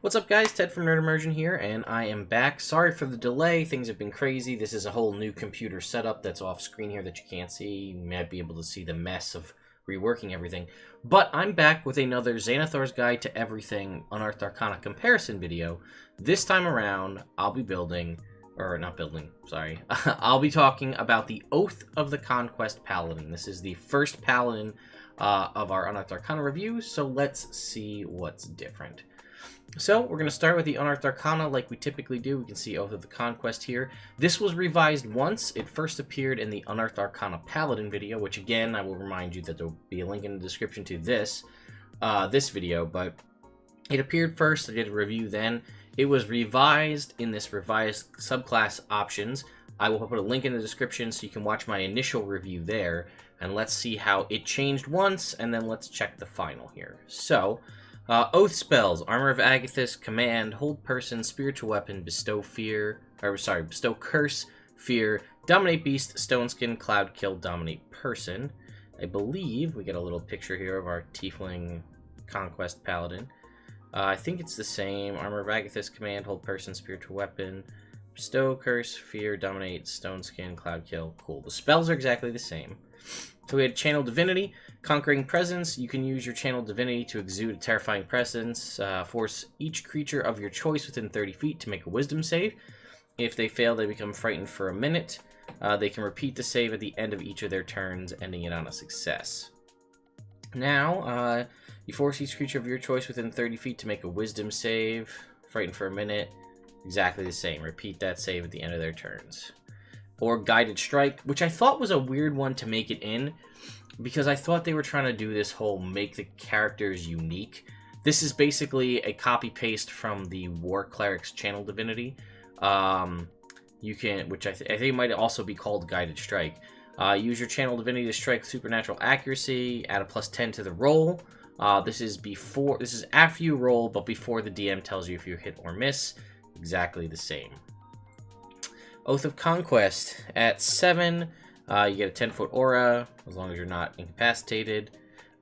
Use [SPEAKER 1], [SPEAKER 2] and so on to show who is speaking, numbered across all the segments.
[SPEAKER 1] What's up guys, Ted from Nerd Immersion here, and I am back. Sorry for the delay, things have been crazy. This is a whole new computer setup that's off screen here that you can't see. You might be able to see the mess of reworking everything. But I'm back with another Xanathar's Guide to Everything Unearthed Arcana comparison video. This time around, I'll be I'll be talking about the Oath of the Conquest Paladin. This is the first Paladin of our Unearthed Arcana review, so let's see what's different. So, we're going to start with the Unearthed Arcana like we typically do. We can see Oath of the Conquest here. This was revised once. It first appeared in the Unearthed Arcana Paladin video, which again, I will remind you that there will be a link in the description to this video, but it appeared first. I did a review then. It was revised in this revised subclass options. I will put a link in the description so you can watch my initial review there, and let's see how it changed once, and then let's check the final here. So, Oath spells: Armor of Agathis, Command, Hold Person, Spiritual Weapon, Bestow Curse, Fear, Dominate Beast, Stone Skin, Cloud Kill, Dominate Person. I believe we get a little picture here of our Tiefling Conquest Paladin. I think it's the same. Armor of Agathis, Command, Hold Person, Spiritual Weapon, Bestow Curse, Fear, Dominate, Stone Skin, Cloud Kill. Cool. The spells are exactly the same. So we had Channel Divinity, Conquering Presence. You can use your Channel Divinity to exude a terrifying presence. Force each creature of your choice within 30 feet to make a Wisdom save. If they fail, they become frightened for a minute. They can repeat the save at the end of each of their turns, ending it on a success. Now, you force each creature of your choice within 30 feet to make a Wisdom save. Frightened for a minute. Exactly the same. Repeat that save at the end of their turns. Or Guided Strike, which I thought was a weird one to make it in, because I thought they were trying to do this whole make the characters unique. This is basically a copy-paste from the War Cleric's Channel Divinity. Which I think might also be called Guided Strike. Use your Channel Divinity to strike supernatural accuracy, add a +10 to the roll. This is after you roll, but before the DM tells you if you hit or miss. Exactly the same. Oath of Conquest. At 7, you get a 10-foot aura, as long as you're not incapacitated.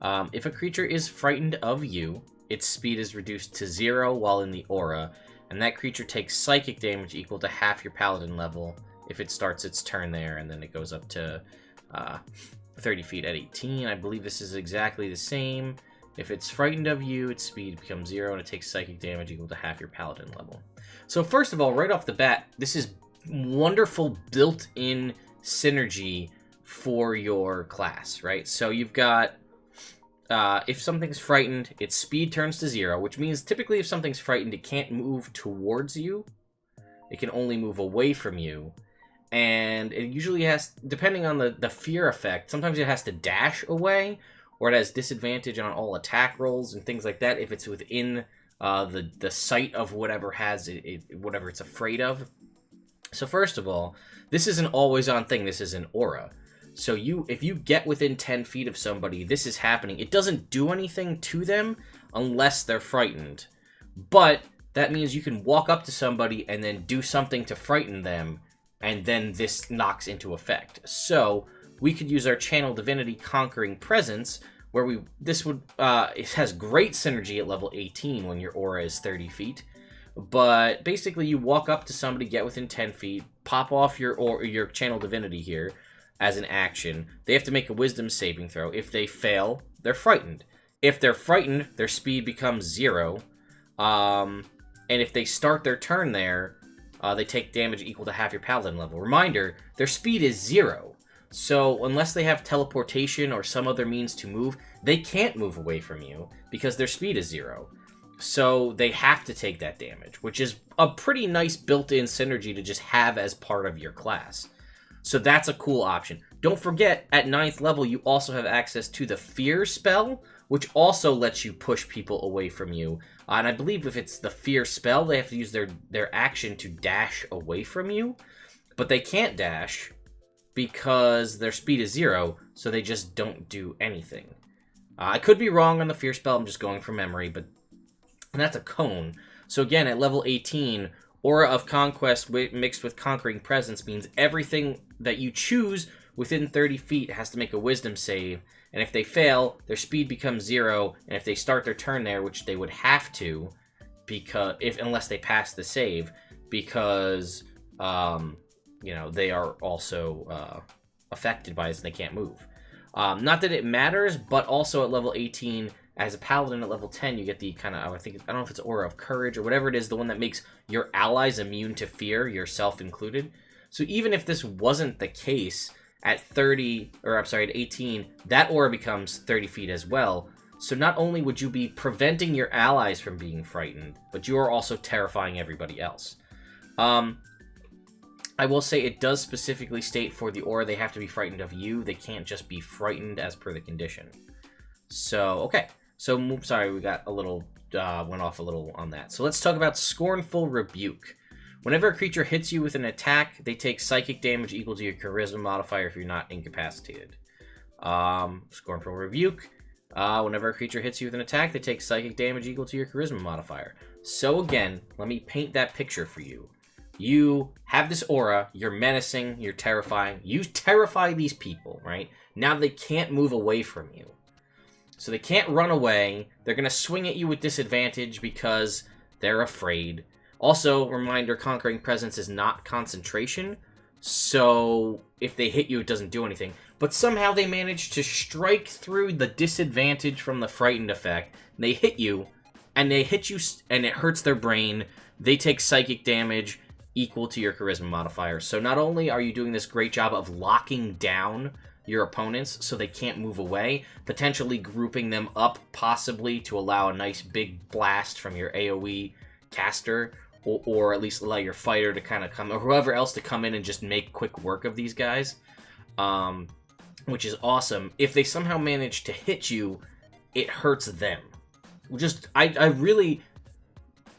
[SPEAKER 1] If a creature is frightened of you, its speed is reduced to 0 while in the aura, and that creature takes psychic damage equal to half your paladin level if it starts its turn there, and then it goes up to 30 feet at 18. I believe this is exactly the same. If it's frightened of you, its speed becomes 0, and it takes psychic damage equal to half your paladin level. So first of all, right off the bat, this is wonderful built-in synergy for your class, right? So you've got, if something's frightened, its speed turns to 0, which means typically if something's frightened, it can't move towards you. It can only move away from you. And it usually has, depending on the fear effect, sometimes it has to dash away, or it has disadvantage on all attack rolls and things like that if it's within the sight of whatever whatever it's afraid of. So first of all, this is an always-on thing. This is an aura. So if you get within 10 feet of somebody, this is happening. It doesn't do anything to them unless they're frightened. But that means you can walk up to somebody and then do something to frighten them, and then this knocks into effect. So we could use our Channel Divinity Conquering Presence, where it has great synergy at level 18 when your aura is 30 feet. But basically, you walk up to somebody, get within 10 feet, pop off your Channel Divinity here as an action. They have to make a Wisdom saving throw. If they fail, they're frightened. If they're frightened, their speed becomes 0. And if they start their turn there, they take damage equal to half your paladin level. Reminder, their speed is 0. So unless they have teleportation or some other means to move, they can't move away from you because their speed is 0. So they have to take that damage, which is a pretty nice built-in synergy to just have as part of your class. So that's a cool option. Don't forget, at 9th level, you also have access to the Fear spell, which also lets you push people away from you. And I believe if it's the Fear spell, they have to use their action to dash away from you. But they can't dash because their speed is 0, so they just don't do anything. I could be wrong on the Fear spell, I'm just going from memory, but and that's a cone. So again, at level 18, Aura of Conquest mixed with Conquering Presence means everything that you choose within 30 feet has to make a Wisdom save. And if they fail, their speed becomes 0. And if they start their turn there, which they would have to, because unless they pass the save, because you know, they are also affected by this and they can't move. Not that it matters, but also at level 18, as a paladin at level 10, you get the kind of, I don't know if it's Aura of Courage or whatever it is, the one that makes your allies immune to fear, yourself included. So even if this wasn't the case at 30, or I'm sorry, at 18, that aura becomes 30 feet as well. So not only would you be preventing your allies from being frightened, but you are also terrifying everybody else. I will say it does specifically state for the aura they have to be frightened of you. They can't just be frightened as per the condition. So, okay. So, sorry, we got a little, went off a little on that. So let's talk about Scornful Rebuke. Whenever a creature hits you with an attack, they take psychic damage equal to your charisma modifier if you're not incapacitated. Scornful Rebuke. Whenever a creature hits you with an attack, they take psychic damage equal to your charisma modifier. So again, let me paint that picture for you. You have this aura, you're menacing, you're terrifying. You terrify these people, right? Now they can't move away from you. So they can't run away. They're going to swing at you with disadvantage because they're afraid. Also, reminder, Conquering Presence is not concentration. So if they hit you, it doesn't do anything. But somehow they manage to strike through the disadvantage from the frightened effect. They hit you, and it hurts their brain. They take psychic damage equal to your charisma modifier. So not only are you doing this great job of locking down your opponents so they can't move away, potentially grouping them up possibly to allow a nice big blast from your AoE caster, or at least allow your fighter to kind of come, or whoever else to come in and just make quick work of these guys, which is awesome. If they somehow manage to hit you, it hurts them.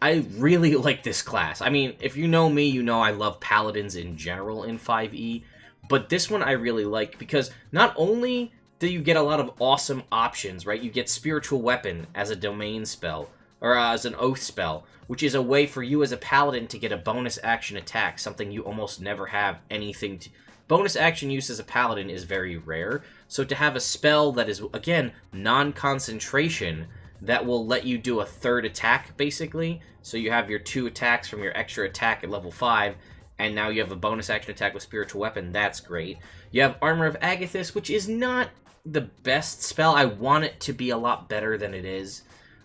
[SPEAKER 1] I really like this class. I mean, if you know me, you know I love paladins in general in 5e, but this one I really like because not only do you get a lot of awesome options, right? You get Spiritual Weapon as a domain spell, or as an oath spell, which is a way for you as a paladin to get a bonus action attack, something you almost never have anything to... Bonus action use as a paladin is very rare, so to have a spell that is, again, non-concentration, that will let you do a third attack, basically. So you have your 2 attacks from your extra attack at level 5, and now you have a bonus action attack with Spiritual Weapon. That's great. You have Armor of Agathis, which is not the best spell. I want it to be a lot better than it is.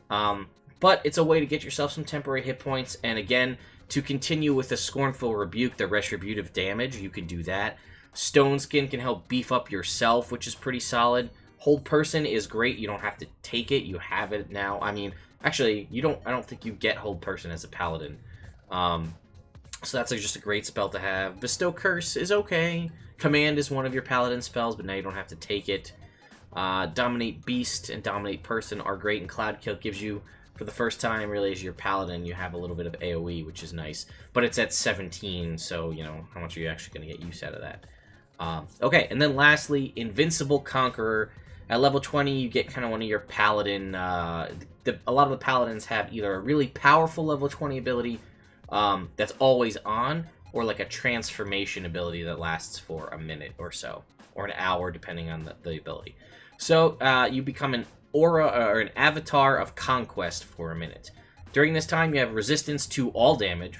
[SPEAKER 1] But it's a way to get yourself some temporary hit points, and again, to continue with the Scornful Rebuke, the retributive damage, you can do that. Stone Skin can help beef up yourself, which is pretty solid. Hold Person is great. You don't have to take it. You have it now. I mean, actually, I don't think you get Hold Person as a paladin. So that's just a great spell to have. Bestow Curse is okay. Command is one of your paladin spells, but now you don't have to take it. Dominate Beast and Dominate Person are great, and Cloud Kill gives you, for the first time, really, as your paladin, you have a little bit of AoE, which is nice. But it's at 17, so, you know, how much are you actually going to get use out of that? Okay, and then lastly, Invincible Conqueror. At level 20, you get kind of one of your paladin... a lot of the paladins have either a really powerful level 20 ability that's always on, or like a transformation ability that lasts for a minute or so, or an hour, depending on the ability. So you become an aura, or an avatar of conquest for a minute. During this time, you have resistance to all damage.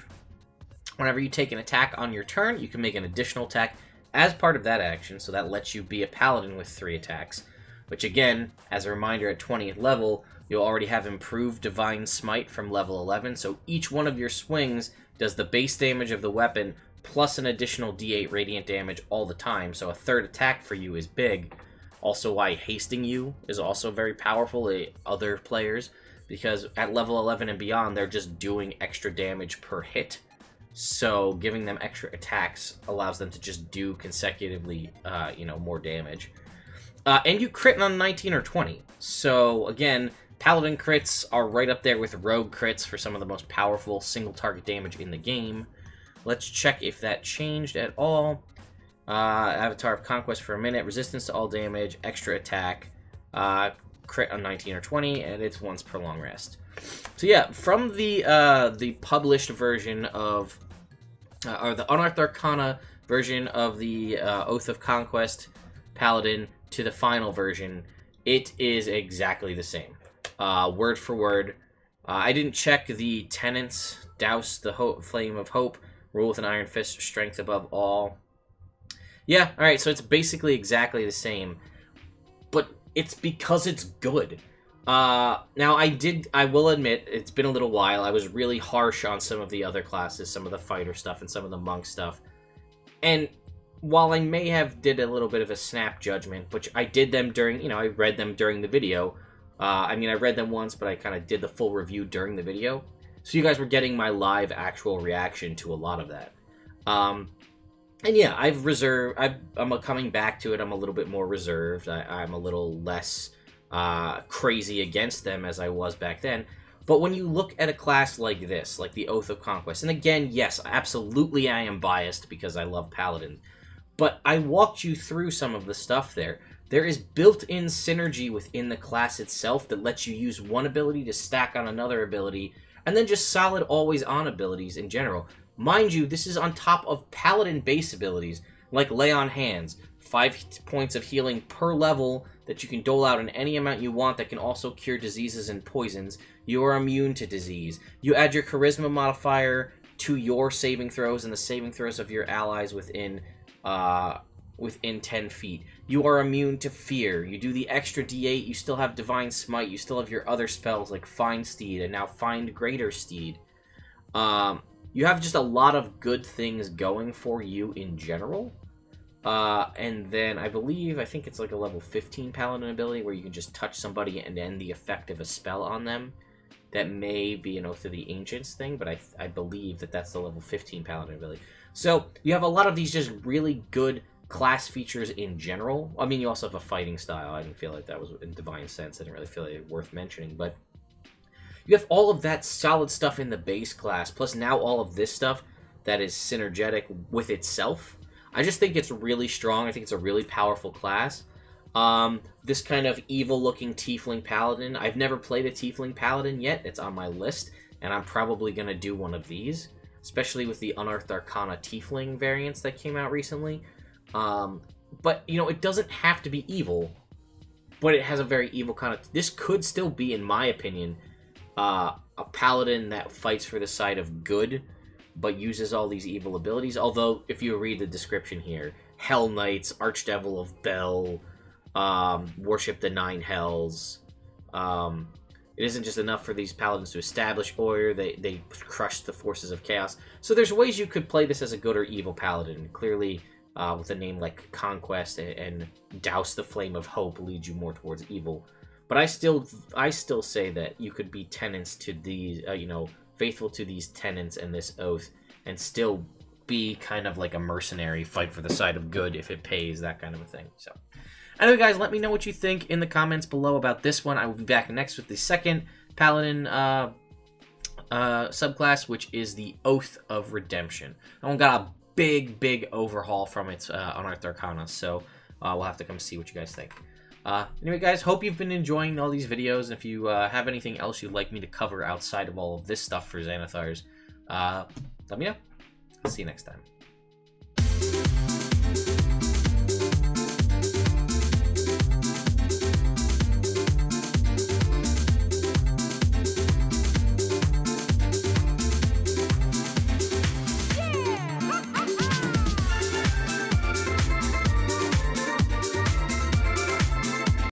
[SPEAKER 1] Whenever you take an attack on your turn, you can make an additional attack as part of that action, so that lets you be a paladin with 3 attacks. Which again, as a reminder, at 20th level, you'll already have improved Divine Smite from level 11, so each one of your swings does the base damage of the weapon, plus an additional d8 radiant damage all the time, so a third attack for you is big. Also why hasting you is also very powerful to other players, because at level 11 and beyond, they're just doing extra damage per hit. So giving them extra attacks allows them to just do consecutively, more damage. And you crit on 19 or 20. So, again, Paladin crits are right up there with Rogue crits for some of the most powerful single target damage in the game. Let's check if that changed at all. Avatar of Conquest for a minute, resistance to all damage, extra attack, crit on 19 or 20, and it's once per long rest. So yeah, from the published version of, or the Unearthed Arcana version of the Oath of Conquest Paladin, to the final version, it is exactly the same. Word for word. I didn't check the tenets. Douse the flame of hope. Rule with an iron fist. Strength above all. Yeah, alright, so it's basically exactly the same. But it's because it's good. Now, I will admit, it's been a little while. I was really harsh on some of the other classes, some of the fighter stuff and some of the monk stuff. And while I may have did a little bit of a snap judgment, which I did them during, I read them during the video. I read them once, but I kind of did the full review during the video. So you guys were getting my live actual reaction to a lot of that. And yeah, I'm coming back to it. I'm a little bit more reserved. I'm a little less crazy against them as I was back then. But when you look at a class like this, like the Oath of Conquest, and again, yes, absolutely I am biased because I love Paladin, but I walked you through some of the stuff there. There is built-in synergy within the class itself that lets you use one ability to stack on another ability, and then just solid always-on abilities in general. Mind you, this is on top of Paladin base abilities, like Lay on Hands, 5 points of healing per level that you can dole out in any amount you want that can also cure diseases and poisons. You are immune to disease. You add your Charisma modifier to your saving throws and the saving throws of your allies within 10 feet. You are immune to fear. You do the extra D8, you still have Divine Smite, you still have your other spells like Find Steed and now Find Greater Steed. You have just a lot of good things going for you in general. And then I think it's like a level 15 Paladin ability where you can just touch somebody and end the effect of a spell on them. That may be an Oath of the Ancients thing, but I believe that that's the level 15 Paladin ability. So you have a lot of these just really good class features in general. I mean, you also have a fighting style. I didn't feel like that was in Divine Sense. I didn't really feel like it was worth mentioning, but you have all of that solid stuff in the base class, plus now all of this stuff that is synergetic with itself. I just think it's really strong. I think it's a really powerful class. This kind of evil-looking Tiefling Paladin. I've never played a Tiefling Paladin yet. It's on my list, and I'm probably going to do one of these, especially with the Unearthed Arcana Tiefling variants that came out recently. But, it doesn't have to be evil, but it has a very evil kind of... This could still be, in my opinion, a Paladin that fights for the side of good, but uses all these evil abilities. Although, if you read the description here, Hell Knights, Archdevil of Bel, worship the 9 Hells. It isn't just enough for these paladins to establish order, they crush the forces of chaos. So there's ways you could play this as a good or evil paladin. Clearly, with a name like Conquest and Douse the Flame of Hope leads you more towards evil. But I still say that you could be tenants to these, faithful to these tenets and this oath, and still be kind of like a mercenary, fight for the side of good if it pays, that kind of a thing. So, anyway, guys, let me know what you think in the comments below about this one. I will be back next with the second Paladin subclass, which is the Oath of Redemption. That one got a big overhaul from its Unearthed Arcana, so we'll have to come see what you guys think. Anyway, guys, hope you've been enjoying all these videos. And if you have anything else you'd like me to cover outside of all of this stuff for Xanathars, let me know. See you next time.